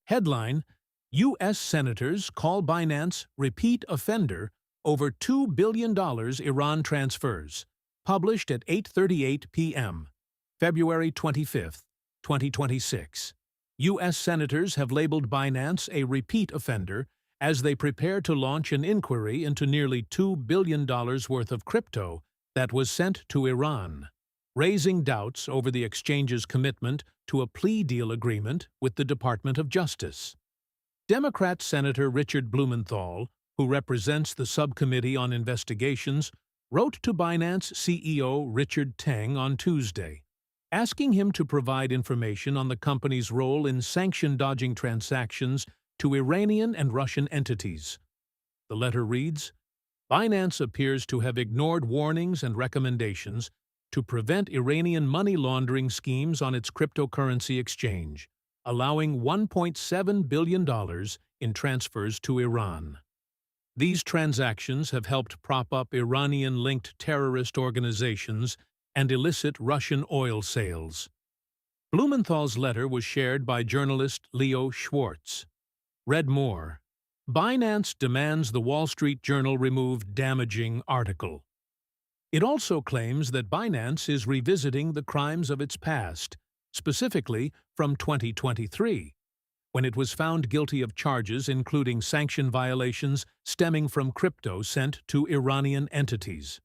Headline: U.S. Senators call Binance repeat offender over $2 billion Iran transfers. Published at 8:38 p.m. February 25, 2026. U.S. Senators have labeled Binance a repeat offender as they prepare to launch an inquiry into nearly $2 billion worth of crypto that was sent to Iran, raising doubts over the exchange's commitment to a plea deal agreement with the Department of Justice. Democrat Senator Richard Blumenthal, who represents the Subcommittee on Investigations, wrote to Binance CEO Richard Teng on Tuesday, asking him to provide information on the company's role in sanction-dodging transactions to Iranian and Russian entities. The letter reads, Binance appears to have ignored warnings and recommendations to prevent Iranian money laundering schemes on its cryptocurrency exchange, allowing $1.7 billion in transfers to Iran. These transactions have helped prop up Iranian-linked terrorist organizations and illicit Russian oil sales. Blumenthal's letter was shared by journalist Leo Schwartz. Read more. Binance demands the Wall Street Journal remove damaging article. It also claims that Binance is revisiting the crimes of its past, specifically from 2023, when it was found guilty of charges including sanction violations stemming from crypto sent to Iranian entities.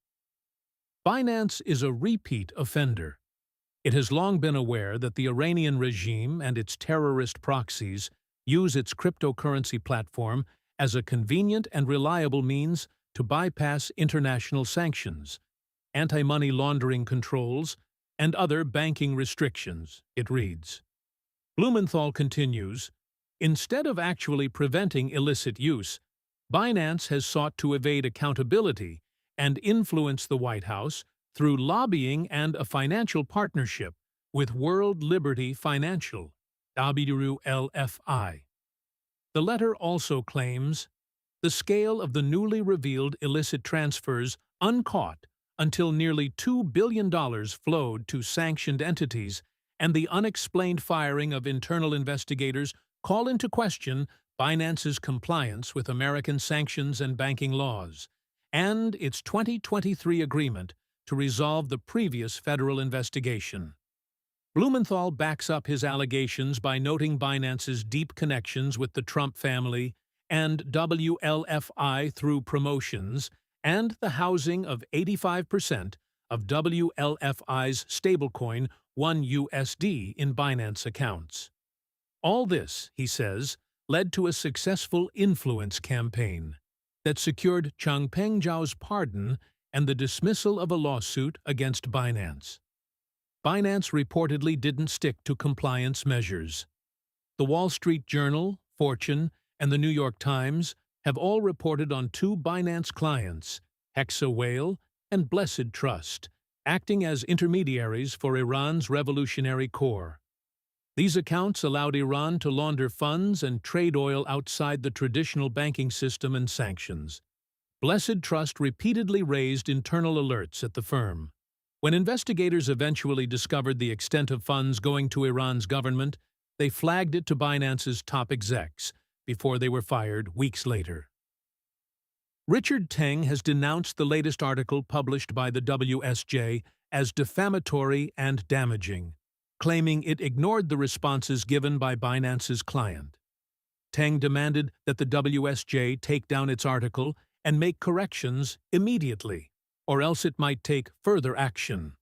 Binance is a repeat offender. It has long been aware that the Iranian regime and its terrorist proxies use its cryptocurrency platform as a convenient and reliable means to bypass international sanctions, anti-money laundering controls, and other banking restrictions, it reads. Blumenthal continues, instead of actually preventing illicit use, Binance has sought to evade accountability and influence the White House through lobbying and a financial partnership with World Liberty Financial, WLFI. The letter also claims the scale of the newly revealed illicit transfers uncaught until nearly $2 billion flowed to sanctioned entities and the unexplained firing of internal investigators call into question Binance's compliance with American sanctions and banking laws, and its 2023 agreement to resolve the previous federal investigation. Blumenthal backs up his allegations by noting Binance's deep connections with the Trump family and WLFI through promotions and the housing of 85% of WLFI's stablecoin $1 in Binance accounts. All this, he says, led to a successful influence campaign that secured Changpeng Zhao's pardon and the dismissal of a lawsuit against Binance. Binance reportedly didn't stick to compliance measures. The Wall Street Journal, Fortune, and the New York Times have all reported on two Binance clients, Hexa Whale and Blessed Trust, acting as intermediaries for Iran's revolutionary core. These accounts allowed Iran to launder funds and trade oil outside the traditional banking system and sanctions. Blessed Trust repeatedly raised internal alerts at the firm. When investigators eventually discovered the extent of funds going to Iran's government, they flagged it to Binance's top execs before they were fired weeks later. Richard Teng has denounced the latest article published by the WSJ as defamatory and damaging, claiming it ignored the responses given by Binance's client. Teng demanded that the WSJ take down its article and make corrections immediately, or else it might take further action.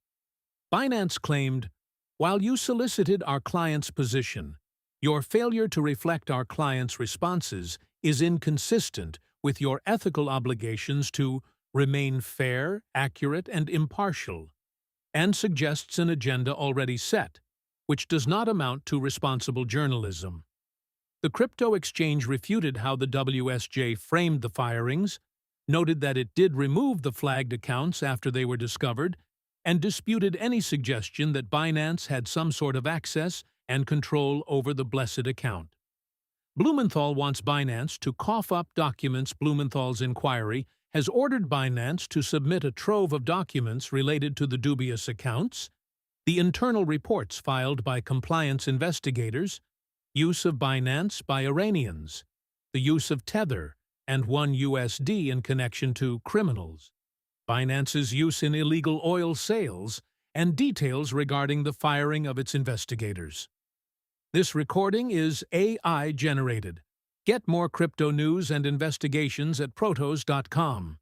Binance claimed, while you solicited our client's position, your failure to reflect our client's responses is inconsistent with your ethical obligations to remain fair, accurate, and impartial, and suggests an agenda already set, which does not amount to responsible journalism. The crypto exchange refuted how the WSJ framed the firings, noted that it did remove the flagged accounts after they were discovered, and disputed any suggestion that Binance had some sort of access and control over the Blessed account. Blumenthal wants Binance to cough up documents. Blumenthal's inquiry has ordered Binance to submit a trove of documents related to the dubious accounts, the internal reports filed by compliance investigators, use of Binance by Iranians, the use of Tether and $1 in connection to criminals, Binance's use in illegal oil sales, and details regarding the firing of its investigators. This recording is AI-generated. Get more crypto news and investigations at protos.com.